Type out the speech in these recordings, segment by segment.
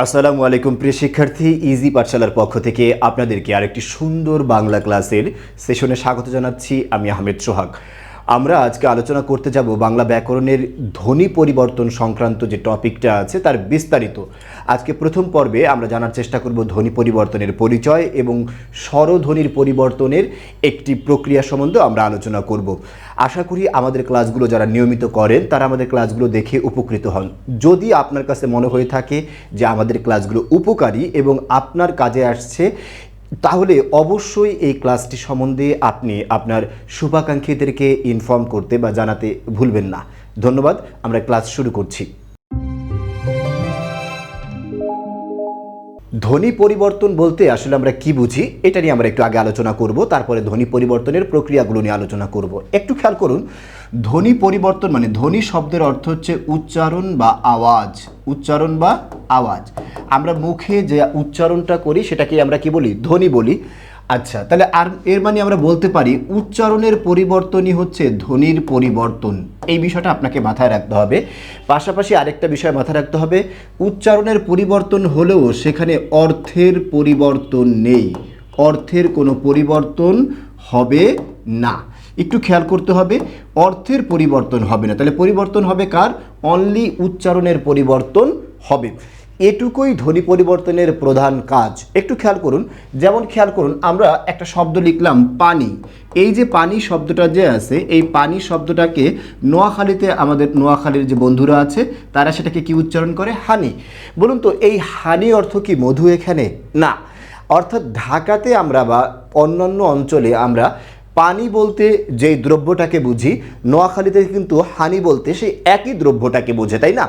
আসসালামু আলাইকুম প্রিয় শিক্ষার্থী, ইজি পাঠশালার পক্ষ থেকে আপনাদেরকে আরেকটি সুন্দর বাংলা ক্লাসের সেশনে স্বাগত জানাচ্ছি। আমি আহমেদ সোহাগ। আমরা আজকে আলোচনা করতে যাব বাংলা ব্যাকরণের ধ্বনি পরিবর্তন সংক্রান্ত যে টপিকটা আছে তার বিস্তারিত। আজকে প্রথম পর্বে আমরা জানার চেষ্টা করব ধ্বনি পরিবর্তনের পরিচয় এবং স্বরধ্বনির পরিবর্তনের একটি প্রক্রিয়া সম্বন্ধে আমরা আলোচনা করব। আশা করি আমাদের ক্লাসগুলো যারা নিয়মিত করেন তারা আমাদের ক্লাসগুলো দেখে উপকৃত হন। যদি আপনার কাছে মনে হয়ে থাকে যে আমাদের ক্লাসগুলো উপকারী এবং আপনার কাজে আসছে, তাহলে অবশ্যই এই ক্লাসটি সম্বন্ধে আপনি আপনার শুভাকাঙ্ক্ষীদেরকে ইনফর্ম করতে বা জানাতে ভুলবেন না। ধন্যবাদ। আমরা ক্লাস শুরু করছি। ধ্বনি পরিবর্তন বলতে আসলে আমরা কি বুঝি এটা নিয়ে আমরা একটু আগে আলোচনা করব, তারপরে ধ্বনি পরিবর্তনের প্রক্রিয়াগুলো নিয়ে আলোচনা করব। একটু খেয়াল করুন, ধ্বনি পরিবর্তন মানে ধ্বনি শব্দের অর্থ হচ্ছে উচ্চারণ বা আওয়াজ। উচ্চারণ বা আওয়াজ, আমরা মুখে যে উচ্চারণটা করি সেটাকে আমরা কি বলি? ধ্বনি বলি। আচ্ছা, তাহলে আর এর মানে আমরা বলতে পারি উচ্চারণের পরিবর্তনই হচ্ছে ধ্বনির পরিবর্তন। এই বিষয়টা আপনাকে মাথায় রাখতে হবে। পাশাপাশি আরেকটা বিষয় মাথায় রাখতে হবে, উচ্চারণের পরিবর্তন হলেও সেখানে অর্থের পরিবর্তন নেই। অর্থের কোনো পরিবর্তন হবে না। একটু খেয়াল করতে হবে, অর্থের পরিবর্তন হবে না। তাহলে পরিবর্তন হবে কার? অনলি উচ্চারণের পরিবর্তন হবে। এটুকুই ধ্বনি পরিবর্তনের প্রধান কাজ। একটু খেয়াল করুন, যেমন খেয়াল করুন, আমরা একটা শব্দ লিখলাম পানি। এই যে পানি শব্দটা যে আছে, এই পানি শব্দটাকে নোয়াখালীতে আমাদের নোয়াখালীর যে বন্ধুরা আছে তারা সেটাকে কি উচ্চারণ করে? হানি। বলুন তো, এই হানি অর্থ কি মধু এখানে? না। অর্থাৎ ঢাকাতে আমরা বা অন্যান্য অঞ্চলে আমরা পানি বলতে যেই দ্রব্যটাকে বুঝি, নোয়াখালীতে কিন্তু হানি বলতে সেই একই দ্রব্যটাকে বোঝে, তাই না?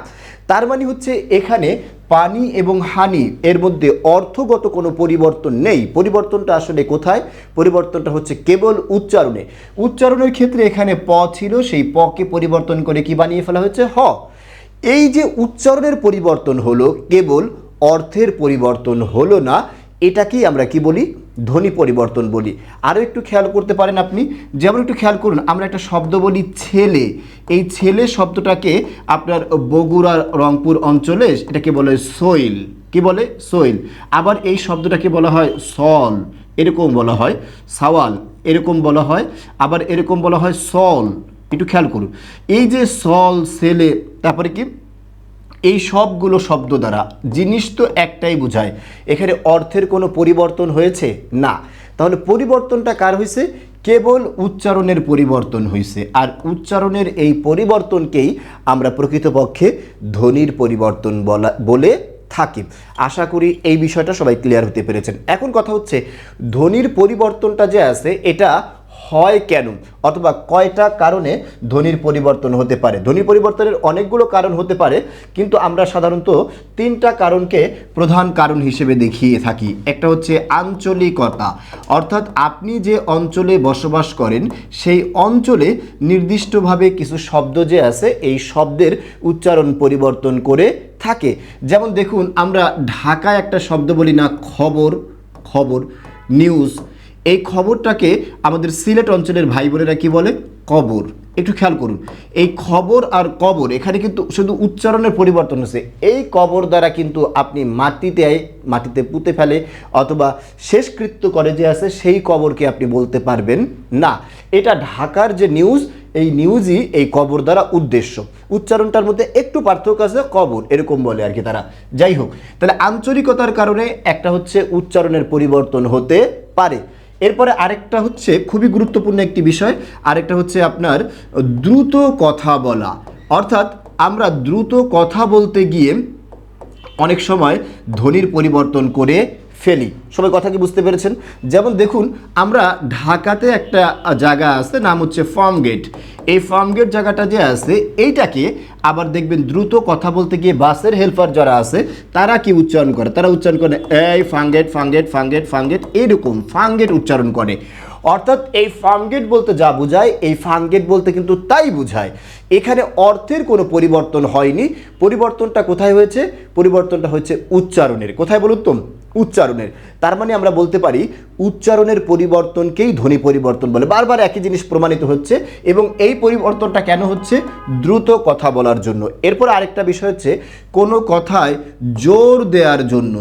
তার মানে হচ্ছে এখানে পানি এবং হানি এর মধ্যে অর্থগত কোনো পরিবর্তন নেই। পরিবর্তনটা আসলে কোথায়? পরিবর্তনটা হচ্ছে কেবল উচ্চারণে। উচ্চারণের ক্ষেত্রে এখানে প ছিল, সেই পকে পরিবর্তন করে কি বানিয়ে ফেলা হয়েছে? হ। এই যে উচ্চারণের পরিবর্তন হলো, কেবল অর্থের পরিবর্তন হলো না, এটাকেই আমরা কি বলি? ধ্বনি পরিবর্তন বলি। আরও একটু খেয়াল করতে পারেন আপনি, যেমন একটু খেয়াল করুন, আমরা একটা শব্দ বলি ছেলে। এই ছেলে শব্দটাকে আপনার বগুড়া রংপুর অঞ্চলে এটাকে বলে সোইল। কি বলে? সোইল। আবার এই শব্দটাকে বলা হয় সল, এরকম বলা হয়। সাওয়াল এরকম বলা হয়। আবার এরকম বলা হয় সল। একটু খেয়াল করুন, এই যে সল, ছেলে, তারপরে কি, এই সবগুলো শব্দ দ্বারা জিনিস তো একটাই বোঝায়। এখানে অর্থের কোনো পরিবর্তন হয়েছে না। তাহলে পরিবর্তনটা কার হয়েছে? কেবল উচ্চারণের পরিবর্তন হয়েছে। আর উচ্চারণের এই পরিবর্তনকেই আমরা প্রকৃতপক্ষে ধ্বনির পরিবর্তন বলে থাকি। আশা করি এই বিষয়টা সবাই ক্লিয়ার হতে পেরেছেন। এখন কথা হচ্ছে, ধ্বনির পরিবর্তনটা যে আছে এটা হয় কেন, অথবা কয়টা কারণে ধ্বনির পরিবর্তন হতে পারে? ধ্বনি পরিবর্তনের অনেকগুলো কারণ হতে পারে, কিন্তু আমরা সাধারণত তিনটা কারণকে প্রধান কারণ হিসেবে দেখিয়ে থাকি। একটা হচ্ছে আঞ্চলিকতা, অর্থাৎ আপনি যে অঞ্চলে বসবাস করেন সেই অঞ্চলে নির্দিষ্টভাবে কিছু শব্দ যে আছে এই শব্দের উচ্চারণ পরিবর্তন করে থাকে। যেমন দেখুন, আমরা ঢাকায় একটা শব্দ বলি না, খবর। খবর, নিউজ। এই খবরটাকে আমাদের সিলেট অঞ্চলের ভাই বোনেরা কি বলে? কবর। একটু খেয়াল করুন, এই খবর আর কবর এখানে কিন্তু শুধু উচ্চারণের পরিবর্তন হচ্ছে। এই কবর দ্বারা কিন্তু আপনি মাটিতে পুঁতে ফেলে অথবা শেষকৃত্য করে যে আছে সেই কবরকে আপনি বলতে পারবেন না। এটা ঢাকার যে নিউজ, এই নিউজই এই কবর দ্বারা উদ্দেশ্য। উচ্চারণটার মধ্যে একটু পার্থক্য আছে, কবর এরকম বলে আর কি তারা। যাই হোক, তাহলে আঞ্চলিকতার কারণে একটা হচ্ছে উচ্চারণের পরিবর্তন হতে পারে। এরপরে আরেকটা হচ্ছে খুবই গুরুত্বপূর্ণ একটি বিষয়, আরেকটা হচ্ছে আপনার দ্রুত কথা বলা। অর্থাৎ আমরা দ্রুত কথা বলতে গিয়ে অনেক সময় ধ্বনির পরিবর্তন করে ফেলি। সবাই কথা কি বুঝতে পেরেছেন? যেমন দেখুন, আমরা ঢাকাতে একটা জায়গা আছে, নাম হচ্ছে ফার্মগেট। এই ফার্মগেট জায়গাটা যে আছে এইটাকে আবার দেখবেন দ্রুত কথা বলতে গিয়ে বাসের হেল্পার যারা আছে তারা কি উচ্চারণ করে? তারা উচ্চারণ করে এই ফার্মগেট, ফার্মগেট, ফার্মগেট, ফার্মগেট, এরকম ফার্মগেট উচ্চারণ করে। অর্থাৎ এই ফার্মগেট বলতে যা বোঝায়, এই ফার্মগেট বলতে কিন্তু তাই বোঝায়। এখানে অর্থের কোনো পরিবর্তন হয়নি। পরিবর্তনটা কোথায় হয়েছে? পরিবর্তনটা হচ্ছে উচ্চারণের। কোথায় বলুন তো? উচ্চারণের। তার মানে আমরা বলতে পারি উচ্চারণের পরিবর্তনকেই ধ্বনি পরিবর্তন বলে। বারবার একই জিনিস প্রমাণিত হচ্ছে এবং এই পরিবর্তনটা কেন হচ্ছে? দ্রুত কথা বলার জন্য। এরপর আরেকটা বিষয় হচ্ছে কোনো কথায় জোর দেওয়ার জন্য,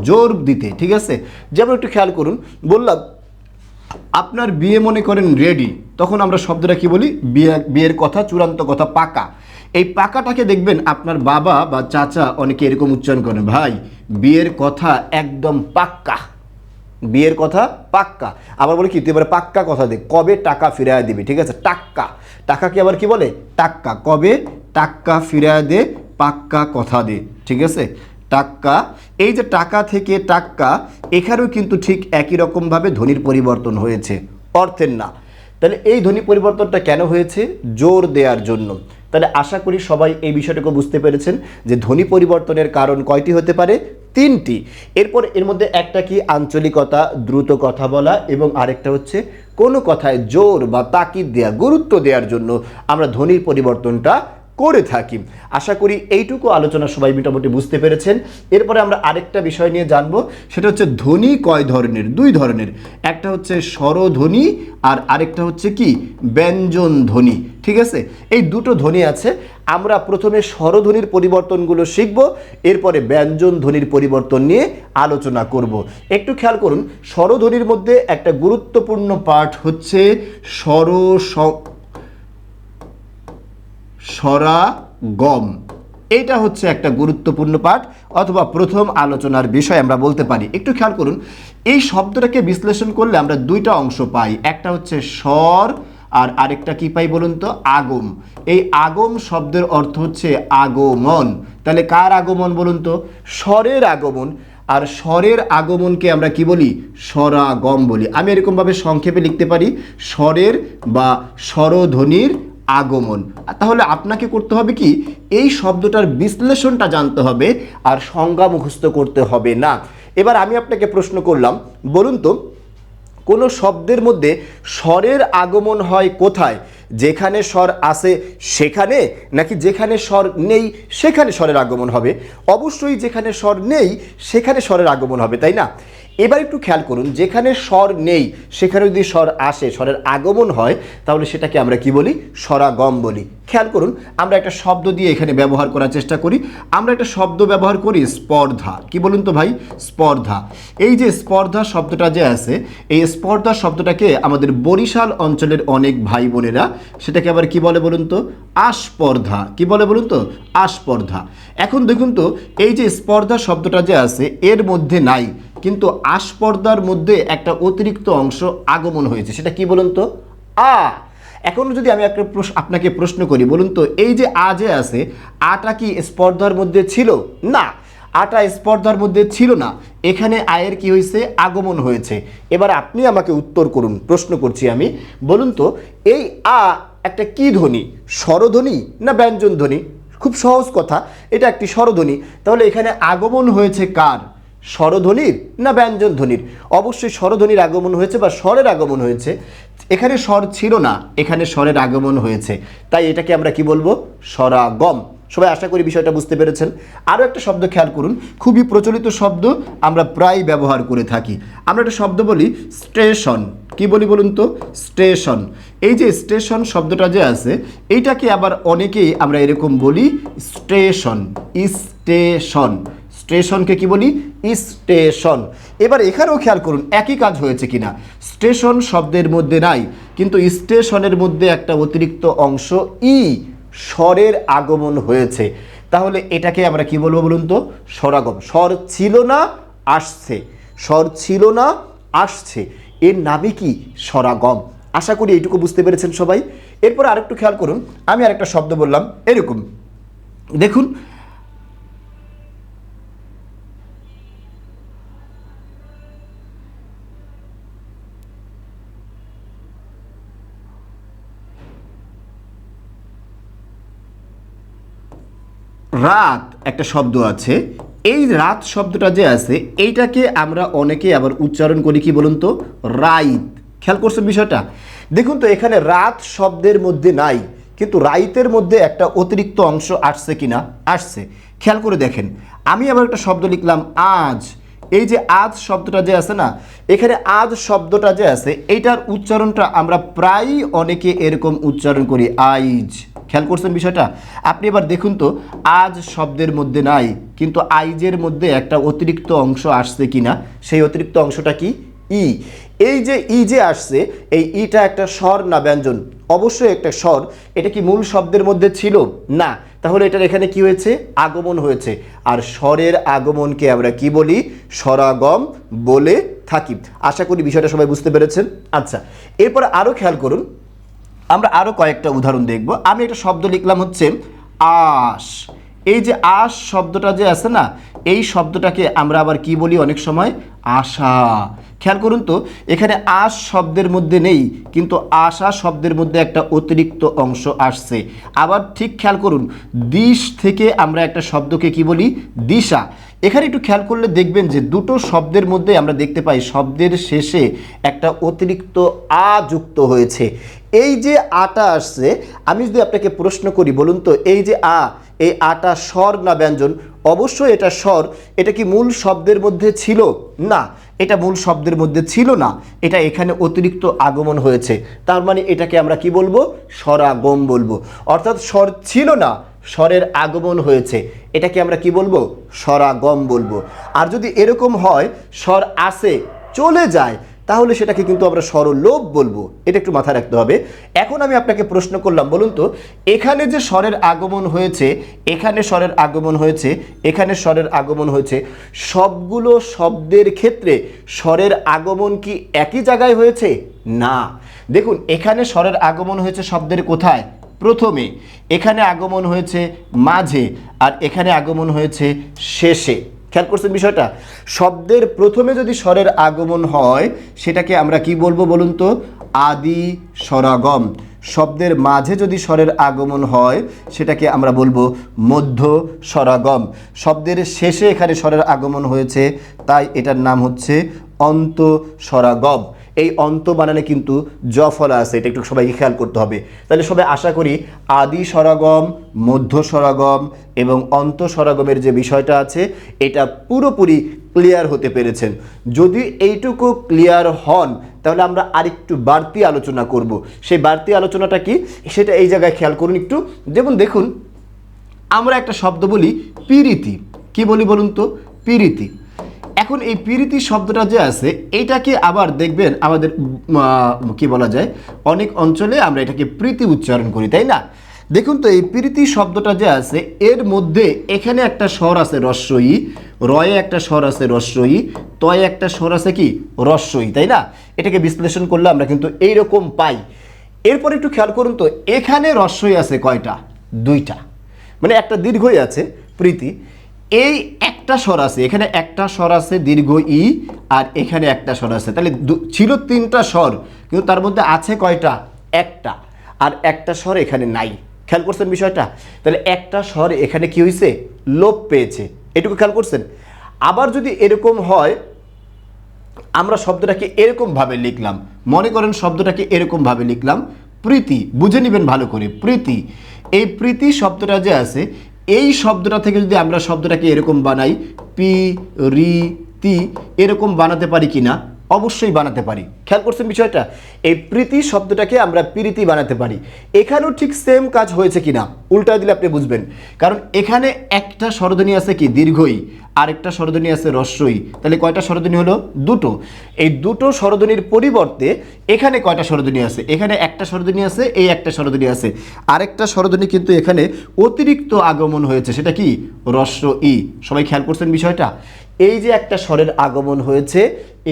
জোর দিতে, ঠিক আছে? যেমন একটু খেয়াল করুন, বললাম আপনার বিয়ে মনে করেন রেডি, তখন আমরা শব্দটা কি বলি? বিয়ের কথা, চূড়ান্ত কথা, পাকা। এই পাকাটাকে দেখবেন আপনার বাবা বা চাচা অনেকে এরকম উচ্চারণ করেন, ভাই বিয়ের কথা একদম পাক্কা, বিয়ের কথা পাক্কা। আবার বলে কি, তুই এবারে পাক্কা কথা দে, কবে টাকা ফিরায় দিবি, ঠিক আছে? টাক্কা, টাকাকে আবার কি বলে? টাক্কা। কবে টাক্কা ফিরায় দে, পাক্কা কথা দে, ঠিক আছে? টাক্কা। এই যে টাকা থেকে টাক্কা, এখানেও কিন্তু ঠিক একই রকমভাবে ধ্বনির পরিবর্তন হয়েছে, অর্থের না। তাহলে এই ধ্বনি পরিবর্তনটা কেন হয়েছে? জোর দেওয়ার জন্য। তাহলে আশা করি সবাই এই বিষয়টাকে বুঝতে পেরেছেন যে ধ্বনি পরিবর্তনের কারণ কয়টি হতে পারে? 3টি। এরপর এর মধ্যে একটা কি? আঞ্চলিকতা, দ্রুত কথা বলা, এবং আরেকটা হচ্ছে কোনো কথায় জোর বা তাকিদ দেয়া, গুরুত্ব দেওয়ার জন্য আমরা ধ্বনির পরিবর্তনটা করে থাকি। আশা করি এইটুকু আলোচনা সবাই মোটামুটি বুঝতে পেরেছেন। এরপরে আমরা আরেকটা বিষয় নিয়ে জানবো, সেটা হচ্ছে ধ্বনি কয় ধরনের? 2 ধরনের। একটা হচ্ছে স্বরধ্বনি আর আরেকটা হচ্ছে কি? ব্যঞ্জন ধ্বনি, ঠিক আছে? এই দুটো ধ্বনি আছে। আমরা প্রথমে স্বরধ্বনির পরিবর্তনগুলো শিখব, এরপরে ব্যঞ্জন ধ্বনির পরিবর্তন নিয়ে আলোচনা করব। একটু খেয়াল করুন, স্বরধ্বনির মধ্যে একটা গুরুত্বপূর্ণ পার্ট হচ্ছে স্বরাগম। এইটা হচ্ছে একটা গুরুত্বপূর্ণ পাঠ অথবা প্রথম আলোচনার বিষয় আমরা বলতে পারি। একটু খেয়াল করুন, এই শব্দটাকে বিশ্লেষণ করলে আমরা 2টা অংশ পাই। একটা হচ্ছে স্বর আর আরেকটা কি পাই বলুন তো? আগম। এই আগম শব্দের অর্থ হচ্ছে আগমন। তাহলে কার আগমন বলুন তো? স্বরের আগমন। আর স্বরের আগমনকে আমরা কি বলি? স্বরাগম বলি। আমি এরকমভাবে সংক্ষেপে লিখতে পারি, স্বরের বা স্বরধ্বনির আগমন। তাহলে আপনাকে করতে হবে কি? এই শব্দটার বিশ্লেষণটা জানতে হবে, আর সংজ্ঞা মুখস্থ করতে হবে না। এবার আমি আপনাকে প্রশ্ন করলাম, বলুন তো কোনো শব্দের মধ্যে স্বরের আগমন হয় কোথায়? যেখানে স্বর আছে সেখানে, নাকি যেখানে স্বর নেই সেখানে স্বরের আগমন হবে? অবশ্যই যেখানে স্বর নেই সেখানে স্বরের আগমন হবে, তাই না? এবার একটু খেয়াল করুন, যেখানে স্বর নেই সেখানে যদি স্বর আসে, স্বরের আগমন হয়, তাহলে সেটাকে আমরা কি বলি? স্বরাগম বলি। খেয়াল করুন, আমরা একটা শব্দ দিয়ে এখানে ব্যবহার করার চেষ্টা করি। আমরা একটা শব্দ ব্যবহার করি স্পর্ধা। কি বলুন তো ভাই? স্পর্ধা। এই যে স্পর্ধা শব্দটা যে আছে, এই স্পর্ধা শব্দটাকে আমাদের বরিশাল অঞ্চলের অনেক ভাই বোনেরা সেটাকে আবার কি বলে বলুন তো? আস্পর্ধা। কি বলে বলুন তো? আস্পর্ধা। এখন দেখুন তো, এই যে স্পর্ধা শব্দটা যে আছে এর মধ্যে নাই, কিন্তু আস্পর্ধার মধ্যে একটা অতিরিক্ত অংশ আগমন হয়েছে, সেটা কি বলুন তো? আ। এখন যদি আমি আপনাকে প্রশ্ন করি, বলুন তো এই যে আ যে আছে, আটা কি স্পর্ধার মধ্যে ছিল? না, আটা স্পর্ধার মধ্যে ছিল না। এখানে আয়ের কি হয়েছে? আগমন হয়েছে। এবার আপনি আমাকে উত্তর করুন, প্রশ্ন করছি আমি, বলুন তো এই আ একটা কি ধ্বনি? স্বরধ্বনি না ব্যঞ্জন ধ্বনি? খুব সহজ কথা, এটা একটি স্বরধ্বনি। তাহলে এখানে আগমন হয়েছে কার? স্বরধ্বনির না ব্যঞ্জন ধ্বনির? অবশ্যই স্বরধ্বনির আগমন হয়েছে বা স্বরের আগমন হয়েছে। এখানে স্বর ছিল না, এখানে স্বরের আগমন হয়েছে, তাই এটাকে আমরা কি বলবো? স্বরাগম। সবাই আশা করি বিষয়টা বুঝতে পেরেছেন। আরও একটা শব্দ খেয়াল করুন, খুবই প্রচলিত শব্দ, আমরা প্রায় ব্যবহার করে থাকি। আমরা একটা শব্দ বলি স্টেশন। কি বলি বলুন তো? স্টেশন। এই যে স্টেশন শব্দটা যে আছে, এইটাকে আবার অনেকেই আমরা এরকম বলি স্টেশন। স্টেশন, স্টেশনকে কি বলি? স্টেশন। এবার এখানেও খেয়াল করুন একই কাজ হয়েছে কিনা। স্টেশন শব্দের মধ্যে নাই, কিন্তু স্টেশনের মধ্যে একটা অতিরিক্ত অংশ ই, স্বরের আগমন হয়েছে। তাহলে এটাকে আমরা কি বলবো বলুন তো? স্বরাগম। স্বর ছিল না, আসছে। স্বর ছিল না, আসছে, এর নামই কি? স্বরাগম। আশা করি এইটুকু বুঝতে পেরেছেন সবাই। এরপর আরেকটু খেয়াল করুন, আমি আরেকটা শব্দ বললাম এরকম, দেখুন রাত একটা শব্দ আছে। এই রাত শব্দটা যে আছে এইটাকে আমরা অনেকে আবার উচ্চারণ করি কি বলুন তো? রাইত। খেয়াল করছেন বিষয়টা? দেখুন তো এখানে রাত শব্দের মধ্যে নাই, কিন্তু রাইতের মধ্যে একটা অতিরিক্ত অংশ আসছে কিনা? আসছে। খেয়াল করে দেখেন, আমি আবার একটা শব্দ লিখলাম আজ। এই যে আজ শব্দটা যে আছে না, এখানে আজ শব্দটা যে আছে এইটার উচ্চারণটা আমরা প্রায়ই অনেকে এরকম উচ্চারণ করি আইজ। খেয়াল করছেন বিষয়টা? আপনি এবার দেখুন তো, আজ শব্দের মধ্যে নাই, কিন্তু আইজের মধ্যে একটা অতিরিক্ত অংশ আসছে কিনা। সেই অতিরিক্ত অংশটা কি? ই। এই যে ই যে আসছে, এই ইটা একটা স্বর না ব্যঞ্জন? অবশ্যই একটা স্বর। এটা কি মূল শব্দের মধ্যে ছিল? না। তাহলে এটার এখানে কি হয়েছে? আগমন হয়েছে। আর স্বরের আগমনকে আমরা কি বলি? স্বরাগম বলে থাকি। আশা করি বিষয়টা সবাই বুঝতে পেরেছেন। আচ্ছা, এরপর আরও খেয়াল করুন, আমরা আরও কয়েকটা উদাহরণ দেখব। আমি একটা শব্দ লিখলাম হচ্ছে আশ। এই যে আশ শব্দটা যে আছে না, এই শব্দটাকে আমরা আবার কি বলি অনেক সময়? আশা। খেয়াল করুন তো, এখানে আশ শব্দের মধ্যে নেই, কিন্তু আশা শব্দের মধ্যে একটা অতিরিক্ত অংশ আসছে। আবার ঠিক খেয়াল করুন, দিশ থেকে আমরা একটা শব্দকে কি বলি? দিশা। এখানে একটু খেয়াল করলে দেখবেন যে দুটো শব্দের মধ্যে আমরা দেখতে পাই শব্দের শেষে একটা অতিরিক্ত আ যুক্ত হয়েছে। এই যে আটা আসছে, আমি যদি আপনাকে প্রশ্ন করি, বলুন তো এই যে আ, এই আটা স্বর না ব্যঞ্জন? অবশ্যই এটা স্বর। এটা কি মূল শব্দের মধ্যে ছিল? না, এটা মূল শব্দের মধ্যে ছিল না। এটা এখানে অতিরিক্ত আগমন হয়েছে। তার মানে এটাকে আমরা কি বলবো? স্বরাগম বলবো। অর্থাৎ স্বর ছিল না, স্বরের আগমন হয়েছে, এটাকে আমরা কি বলবো? স্বরাগম বলবো। আর যদি এরকম হয় স্বর আসে চলে যায়, তাহলে সেটাকে কিন্তু আমরা স্বরলোপ বলবো। এটা একটু মাথায় রাখতে হবে। এখন আমি আপনাকে প্রশ্ন করলাম, বলুন তো এখানে যে স্বরের আগমন হয়েছে, এখানে স্বরের আগমন হয়েছে, এখানে স্বরের আগমন হয়েছে, সবগুলো শব্দের ক্ষেত্রে স্বরের আগমন কি একই জায়গায় হয়েছে? না। দেখুন, এখানে স্বরের আগমন হয়েছে শব্দের কোথায়? প্রথমে। এখানে আগমন হয়েছে মাঝে, আর এখানে আগমন হয়েছে শেষে। খেয়াল করছেন বিষয়টা? শব্দের প্রথমে যদি স্বরের আগমন হয়, সেটাকে আমরা কি বলবো বলুন তো? আদি স্বরাগম। শব্দের মাঝে যদি স্বরের আগমন হয়, সেটাকে আমরা বলবো মধ্য স্বরাগম। শব্দের শেষে এখানে স্বরের আগমন হয়েছে, তাই এটার নাম হচ্ছে অন্ত স্বরাগম। এই অন্ত বানানে কিন্তু জ ফলা আছে, এটা একটু সবাইকে খেয়াল করতে হবে। তাহলে সবাই আশা করি আদি স্বরাগম, মধ্য স্বরাগম এবং অন্ত স্বরাগমের যে বিষয়টা আছে, এটা পুরোপুরি ক্লিয়ার হতে পেরেছেন। যদি এইটুকু ক্লিয়ার হন, তাহলে আমরা আরেকটু বাড়তি আলোচনা করব। সেই বাড়তি আলোচনাটা কি, সেটা এই জায়গায় খেয়াল করুন একটু। যেমন দেখুন, আমরা একটা শব্দ বলি প্রীতি। কি বলি বলুন তো? প্রীতি। এখন এই প্রীতি শব্দটা যে আছে, এইটাকে আবার দেখবেন আমাদের কি বলা যায়, অনেক অঞ্চলে আমরা এটাকে প্রীতি উচ্চারণ করি, তাই না? দেখুন তো, এই প্রীতি শব্দটা যে আছে, এর মধ্যে এখানে একটা স্বর আছে রস্বই, রয়ে একটা স্বর আছে রস্বই, তয়ে একটা স্বর আছে কি? রস্বই, তাই না? এটাকে বিশ্লেষণ করলে আমরা কিন্তু এইরকম পাই। এরপর একটু খেয়াল করুন তো, এখানে রস্বই আছে কয়টা? দুইটা। মানে একটা দীর্ঘই আছে প্রীতি। এই একটা স্বর আছে, এখানে একটা স্বর আছে দীর্ঘ ই, আর এখানে একটা স্বর আছে। তাহলে ছিল তিনটা স্বর, কিন্তু তার মধ্যে আছে কয়টা? একটা। আর একটা স্বর এখানে নাই। খেয়াল করছেন বিষয়টা? তাহলে একটা স্বর এখানে কি হয়েছে? লোপ পেয়েছে। এটুকু খেয়াল করছেন? আবার যদি এরকম হয়, আমরা শব্দটাকে এরকমভাবে লিখলাম, মনে করেন শব্দটাকে এরকমভাবে লিখলাম প্রীতি, বুঝে নেবেন ভালো করে। প্রীতি, এই প্রীতি শব্দটা যে আছে, এই শব্দটা থেকে যদি আমরা শব্দটাকে এরকম বানাই, পি রি তি, এরকম বানাতে পারি কিনা? অবশ্যই বানাতে পারি। খেয়াল করছেন বিষয়টা? এই প্রীতি শব্দটাকে আমরা প্রীতি বানাতে পারি। এখানেও ঠিক সেম কাজ হয়েছে কিনা উল্টা দিলে আপনি বুঝবেন। কারণ এখানে একটা স্বরধ্বনি আছে কি? দীর্ঘই, আরেকটা স্বরধ্বনি আছে রস্বই। তাহলে কয়টা স্বরধ্বনি হলো? দুটো। এই দুটো স্বরধ্বনির পরিবর্তে এখানে কয়টা স্বরধ্বনি আছে? এখানে একটা স্বরধ্বনি আছে, এই একটা স্বরধ্বনি আছে। আরেকটা স্বরধ্বনি কিন্তু এখানে অতিরিক্ত আগমন হয়েছে, সেটা কি? রস্ব ই। সবাই খেয়াল করছেন বিষয়টা? এই যে একটা স্বরের আগমন হয়েছে,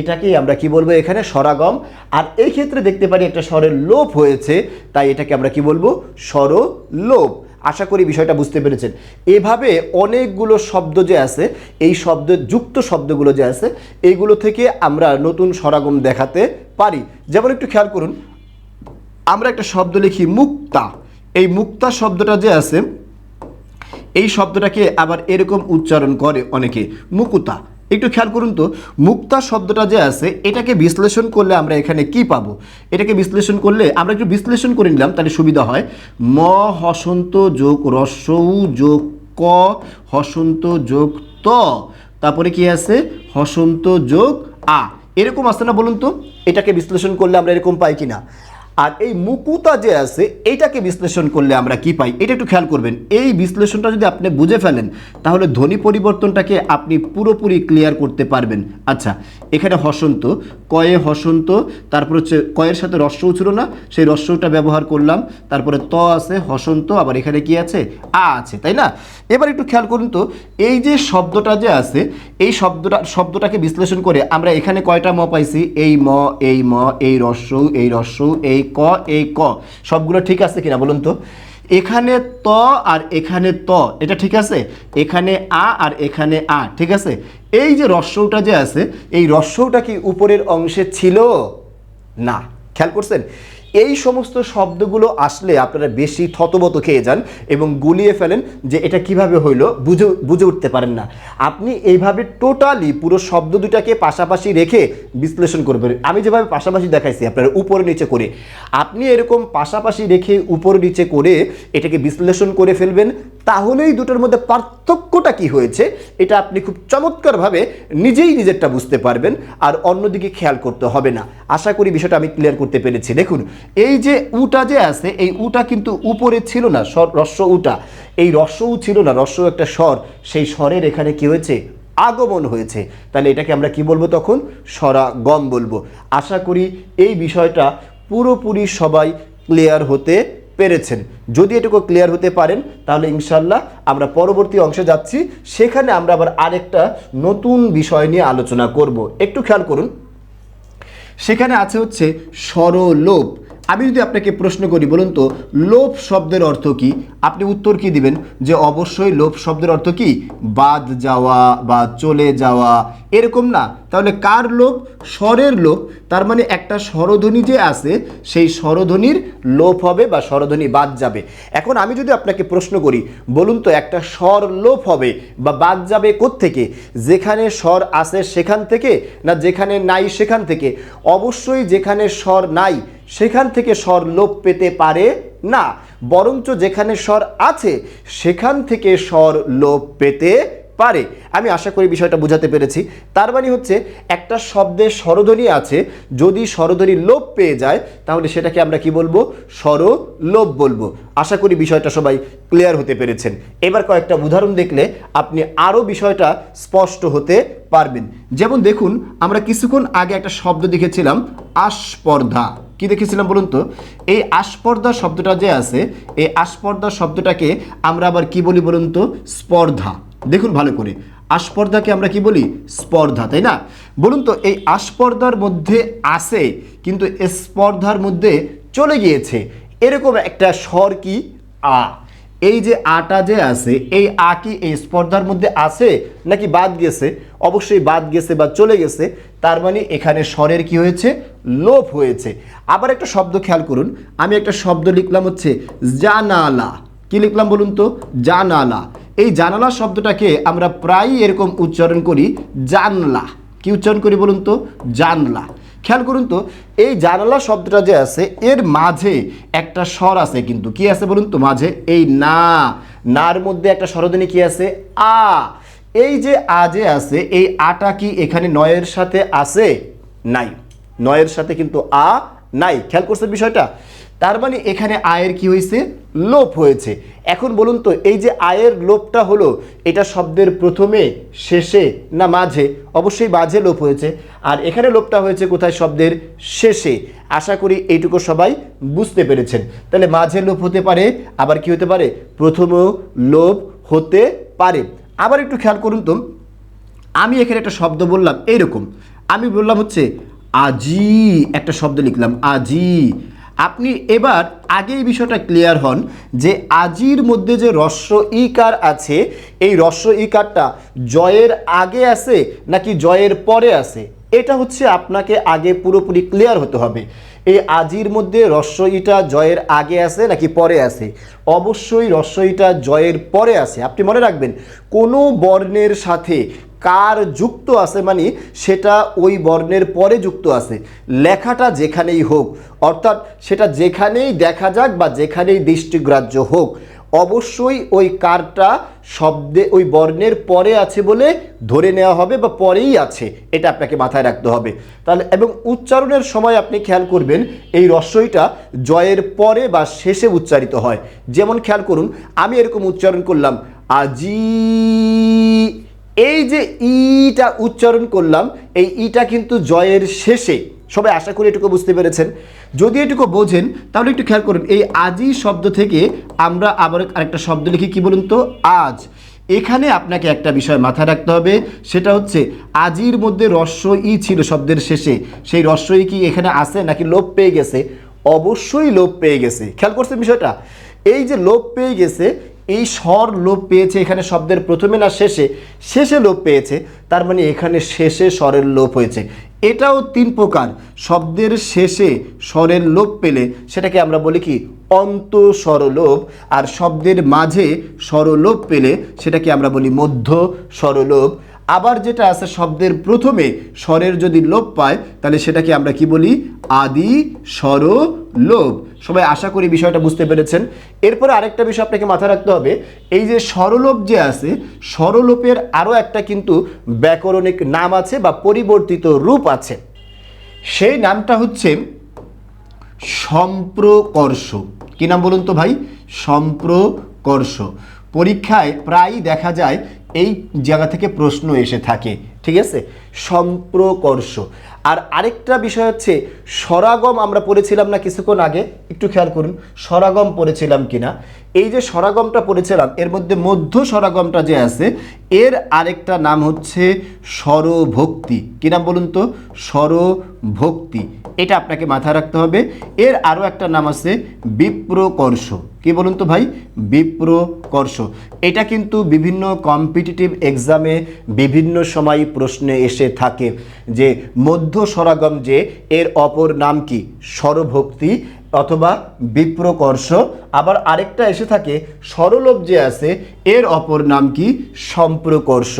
এটাকেই আমরা কি বলবো? এখানে স্বরাগম। আর এই ক্ষেত্রে দেখতে পারি একটা স্বরের লোপ হয়েছে, তাই এটাকে আমরা কি বলবো? স্বরলোপ। আশা করি বিষয়টা বুঝতে পেরেছেন। এভাবে অনেকগুলো শব্দ যে আছে, এই শব্দের যুক্ত শব্দগুলো যে আছে, এইগুলো থেকে আমরা নতুন স্বরাগম দেখাতে পারি। যেমন একটু খেয়াল করুন, আমরা একটা শব্দ লিখি মুক্তা। এই মুক্তা শব্দটা যে আছে, এই শব্দটাকে আবার এরকম উচ্চারণ করে অনেকে, মুকুতা। একটু খেয়াল করুন তো, মুক্তা শব্দটা যে আছে, এটাকে বিশ্লেষণ করলে আমরা এখানে কি পাবো? এটাকে বিশ্লেষণ করলে আমরা একটু বিশ্লেষণ করে নিলাম, তাহলে সুবিধা হয়। ম হসন্ত যোগ রস্যউ যোগ ক হসন্ত যোগ ত তারপরে কি আছে হসন্ত যোগ আ, এরকম আছে না বলুন তো? এটাকে বিশ্লেষণ করলে আমরা এরকম পাই কিনা? আর এই মুকুতা যে আছে এইটাকে বিশ্লেষণ করলে আমরা কি পাই, এটা একটু খেয়াল করবেন। এই বিশ্লেষণটা যদি আপনি বুঝে ফেলেন তাহলে ধ্বনি পরিবর্তনটাকে আপনি পুরোপুরি ক্লিয়ার করতে পারবেন। আচ্ছা, এখানে হসন্ত, কয়ে হসন্ত, তারপর হচ্ছে কয়ের সাথে রস্যও ছিল না, সেই রস্যটা ব্যবহার করলাম, তারপরে ত আছে হসন্ত, আবার এখানে কি আছে আ আছে, তাই না? এবার একটু খেয়াল করুন তো, এই যে শব্দটা যে আছে এই শব্দটাকে বিশ্লেষণ করে আমরা এখানে কয়টা ম পাইছি? এই ম, এই ম, এই রস্যৌ, এই রস্যৌ, এই ক, এই ক, সবগুলো ঠিক আছে কিনা বলুন তো? এখানে ত আর এখানে ত, এটা ঠিক আছে, এখানে আ আর এখানে আ ঠিক আছে। এই যে রস্যৌটা যে আছে এই রস্যৌটা কি উপরের অংশে ছিল? না। খেয়াল করছেন? এই সমস্ত শব্দগুলো আসলে আপনারা বেশি থতমত খেয়ে যান এবং গুলিয়ে ফেলেন যে এটা কিভাবে হইলো, বুঝে উঠতে পারেন না। আপনি এইভাবে টোটালি পুরো শব্দ দুটাকে পাশাপাশি রেখে বিশ্লেষণ করবেন। আমি যেভাবে পাশাপাশি দেখাইছি আপনারা উপরে নিচে করে, আপনি এরকম পাশাপাশি রেখে উপরে নিচে করে এটাকে বিশ্লেষণ করে ফেলবেন, তাহলেই দুটোর মধ্যে পার্থক্যটা কি হয়েছে এটা আপনি খুব চমৎকারভাবে নিজেই নিজেরটা বুঝতে পারবেন, আর অন্যদিকে খেয়াল করতে হবে না। আশা করি বিষয়টা আমি ক্লিয়ার করতে পেরেছি। দেখুন, এই যে উটা যে আছে এই উটা কিন্তু উপরে ছিল না, রস্য উটা, এই রস্য উ ছিল না, রস্য একটা স্বর, সেই স্বরের এখানে কি হয়েছে? আগমন হয়েছে। তাহলে এটাকে আমরা কি বলবো তখন? স্বরাগম বলবো। আশা করি এই বিষয়টা পুরোপুরি সবাই ক্লিয়ার হতে পেরেছেন। যদি এটুকু ক্লিয়ার হতে পারেন তাহলে ইনশাল্লাহ আমরা পরবর্তী অংশে যাচ্ছি, সেখানে আমরা আবার আরেকটা নতুন বিষয় নিয়ে আলোচনা করব। একটু খেয়াল করুন, সেখানে আছে হচ্ছে স্বরলোপ। আমি যদি আপনাকে প্রশ্ন করি বলুন তো লোপ শব্দের অর্থ কি, আপনি উত্তর কি দিবেন? যে অবশ্যই লোপ শব্দের অর্থ কি? বাদ যাওয়া বা চলে যাওয়া, এরকম না? তাহলে কার লোপ? স্বরের লোপ। তার মানে একটা স্বরধ্বনি যে আছে সেই স্বরধ্বনির লোপ হবে বা স্বরধ্বনি বাদ যাবে। এখন আমি যদি আপনাকে প্রশ্ন করি বলুন তো একটা স্বর লোপ হবে বা বাদ যাবে কোত্থেকে? যেখানে স্বর আছে সেখান থেকে, না যেখানে নাই সেখান থেকে? অবশ্যই যেখানে স্বর নাই সেখান থেকে স্বর লোপ পেতে পারে না, বরঞ্চ যেখানে স্বর আছে সেখান থেকে স্বর লোপ পেতে পারে। আমি আশা করি বিষয়টা বোঝাতে পেরেছি। তার মানে হচ্ছে একটা শব্দের স্বরধ্বনি আছে, যদি স্বরধ্বনি লোপ পেয়ে যায় তাহলে সেটাকে আমরা কি বলবো? স্বরলোপ বলবো। আশা করি বিষয়টা সবাই ক্লিয়ার হতে পেরেছেন। এবার কয়েকটা উদাহরণ দেখলে আপনি আরও বিষয়টা স্পষ্ট হতে পারবেন। যেমন দেখুন, আমরা কিছুক্ষণ আগে একটা শব্দ দেখেছিলাম আস্পর্ধা। কি দেখেছিলাম বলুন তো? এই আস্পর্ধা শব্দটা যে আছে এই আস্পর্ধা শব্দটাকে আমরা আবার কি বলি বলুন তো? স্পর্ধা। দেখুন ভালো করে, আস্পর্ধাকে আমরা কি বলি? স্পর্ধা, তাই না? বলুন তো এই আস্পর্ধার মধ্যে আছে কিন্তু স্পর্ধার মধ্যে চলে গিয়েছে, এরকম একটা স্বর কি? আ। এই যে আটা যে আছে এই আ কি এই স্পর্ধার মধ্যে আছে নাকি বাদ গেছে? অবশ্যই বাদ গেছে বা চলে গেছে। তার মানে এখানে স্বরের কি হয়েছে? লোপ হয়েছে। আবার একটা শব্দ খেয়াল করুন, আমি একটা শব্দ লিখলাম হচ্ছে জানালা। কি লিখলাম বলুন তো? জানালা। এই জানালা শব্দটাকে আমরা প্রায়ই এরকম উচ্চারণ করি জানলা। কি উচ্চারণ করি বলুন তো? জানলা। খেয়াল করুন তো, এই জানালা শব্দটা যে আছে এর মাঝে একটা স্বর আছে, কিন্তু কি আছে বলুন তো মাঝে? এই না, নার মধ্যে একটা স্বরধ্বনি কি আছে? আ। এই যে আ যে আছে এই আটা কি এখানে নয়ের সাথে আছে? নাই, নয়ের সাথে কিন্তু আ নাই। খেয়াল করছেন বিষয়টা? তার মানে এখানে আয়ের কি হয়েছে? লোপ হয়েছে। এখন বলুন তো এই যে আয়ের লোপটা হলো এটা শব্দের প্রথমে, শেষে, না মাঝে? অবশ্যই মাঝে লোপ হয়েছে। আর এখানে লোপটা হয়েছে কোথায়? শব্দের শেষে। আশা করি এইটুকু সবাই বুঝতে পেরেছেন। তাহলে মাঝে লোপ হতে পারে, আবার কি হতে পারে? প্রথমেও লোপ হতে পারে। আবার একটু খেয়াল করুন তো, আমি এখানে একটা শব্দ বললাম এইরকম, আমি বললাম হচ্ছে আজি, একটা শব্দ লিখলাম আজি। আপনি এবার আগে এই বিষয়টা ক্লিয়ার হন যে আজির মধ্যে যে রস্য ইকার আছে এই রস্য ইকারটা জয়ের আগে আছে নাকি জয়ের পরে আছে, এটা হচ্ছে আপনাকে আগে পুরোপুরি ক্লিয়ার হতে হবে। এই আজির মধ্যে রস্য ইটা জয়ের আগে আছে নাকি পরে আছে? অবশ্যই রস্য ইটা জয়ের পরে আছে। আপনি মনে রাখবেন কোনো বর্ণের সাথে কার যুক্ত আছে মানে সেটা ওই বর্ণের পরে যুক্ত আছে, লেখাটা যেখানেই হোক, অর্থাৎ সেটা যেখানেই দেখা যাক বা যেখানেই দৃষ্টিগ্রাহ্য হোক, অবশ্যই ওই কারটা শব্দে ওই বর্ণের পরে আছে বলে ধরে নেওয়া হবে বা পরেই আছে, এটা আপনাকে মাথায় রাখতে হবে। তাহলে এবং উচ্চারণের সময় আপনি খেয়াল করবেন এই রস্বইটা জয়ের পরে বা শেষে উচ্চারিত হয়। যেমন খেয়াল করুন, আমি এরকম উচ্চারণ করলাম আজি, এই যে ইটা উচ্চারণ করলাম, এই ইটা কিন্তু জয়ের শেষে। সবাই আশা করি এটুকু বুঝতে পেরেছেন। যদি এটুকু বোঝেন তাহলে একটু খেয়াল করুন, এই আজি শব্দ থেকে আমরা আবার আরেকটা শব্দ লিখি, কি বলুন তো, আজ। এখানে আপনাকে একটা বিষয় মাথায় রাখতে হবে, সেটা হচ্ছে আজির মধ্যে রস্ব ই ছিল শব্দের শেষে, সেই রস্ব ই কি এখানে আছে নাকি লোপ পেয়ে গেছে? অবশ্যই লোপ পেয়ে গেছে। খেয়াল করছেন বিষয়টা? এই যে লোপ পেয়ে গেছে, এই স্বর লোপ পেয়েছে এখানে শব্দের প্রথমে না শেষে, শেষে লোপ পেয়েছে, তার মানে এখানে শেষে স্বরের লোপ হয়েছে। এটাও 3 প্রকার। শব্দের শেষে স্বরের লোপ পেলে সেটাকে আমরা বলি কি, অন্ত স্বরলোপ। আর শব্দের মাঝে স্বরলোপ পেলে সেটাকে আমরা বলি মধ্য স্বরলোপ। আবার যেটা আছে শব্দের প্রথমে স্বরের যদি লোপ পায় তাহলে সেটাকে আমরা কি বলি, আদি স্বরলোপ। সবাই আশা করি বিষয়টা বুঝতে পেরেছেন। এরপরে আরেকটা বিষয় আপনাকে মাথায় রাখতে হবে, এই যে স্বরলোপ যে আছে, স্বরলোপের আরও একটা কিন্তু ব্যাকরণিক নাম আছে বা পরিবর্তিত রূপ আছে। সেই নামটা হচ্ছে সম্প্রকর্ষ। কি নাম বলুন তো ভাই? সম্প্রকর্ষ। পরীক্ষায় প্রায়ই দেখা যায় এই জায়গা থেকে প্রশ্ন এসে থাকে, ঠিক আছে? সম্প্রকর্ষ। আর আরেকটা বিষয় হচ্ছে স্বরাগম। আমরা পড়েছিলাম না কিছুক্ষণ আগে, একটু খেয়াল করুন স্বরাগম পড়েছিলাম কিনা। এই যে স্বরাগমটা পড়েছিলাম, এর মধ্যে মধ্য স্বরাগমটা যে আছে, এর আরেকটা নাম হচ্ছে স্বরভক্তি। কি নাম বলুন তো? স্বরভক্তি। এটা আপনাকে মাথায় রাখতে হবে। এর আরও একটা নাম আছে বিপ্রকর্ষ। কি বলুন তো ভাই? বিপ্রকর্ষ। এটা কিন্তু বিভিন্ন কম্পিটিটিভ এক্সামে বিভিন্ন সময় প্রশ্নে এসে থাকে যে মধ্য স্বরাগম যে, এর অপর নাম কি? স্বরভক্তি অথবা বিপ্রকর্ষ। আবার আরেকটা এসে থাকে স্বরলোপ যে আছে, এর অপর নাম কি? সম্প্রকর্ষ।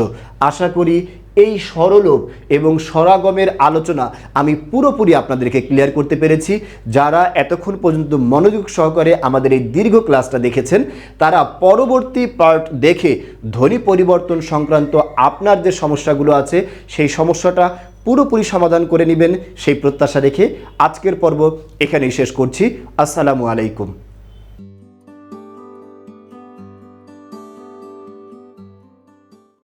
আশা করি এই স্বরলোপ এবং স্বরাগমের আলোচনা আমি পুরোপুরি আপনাদেরকে ক্লিয়ার করতে পেরেছি। যারা এতক্ষণ পর্যন্ত মনোযোগ সহকারে আমাদের এই দীর্ঘ ক্লাসটা দেখেছেন, তারা পরবর্তী পার্ট দেখে ধ্বনি পরিবর্তন সংক্রান্ত আপনার যে সমস্যাগুলো আছে সেই সমস্যাটা পুরোপুরি সমাধান করে নেবেন, সেই প্রত্যাশা রেখে আজকের পর্ব এখানেই শেষ করছি। আসসালামু আলাইকুম।